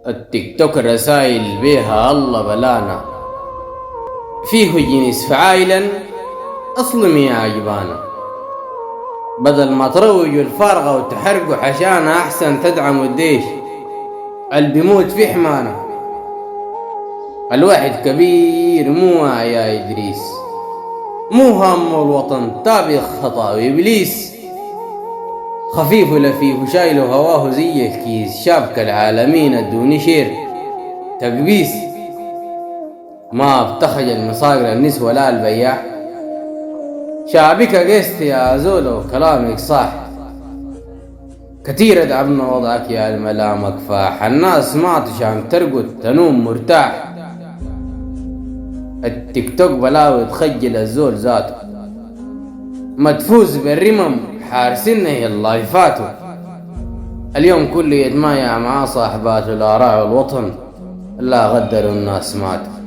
التيك توك رسايل بيها الله بلانا، فيه جنس فعايلا أصل يا عجبانا. بدل ما تروجوا الفارغة وتحرقوا حشانا، أحسن تدعموا الديش البيموت في حمانا. الواحد كبير مو يا إدريس، مو هم الوطن تابع خطأ وإبليس. خفيف لفيف وشايله هواه زي الكيس، شابك العالمين ادوني شير تقبيس. ما بتخجل المصاقر النسوة لا البياع، شعبك قست يا زولو كلامك صح. كتير ادعبنا وضعك يا الملامك فاح، الناس ما تشان ترقد تنوم مرتاح. التيك توك بلاوي تخجل الزول ذاته، ما تفوز بالرمم حارسنه اللايفاته. اليوم كل يد ما مع صاحباته لا راعوا الوطن لا غدروا الناس ماتوا.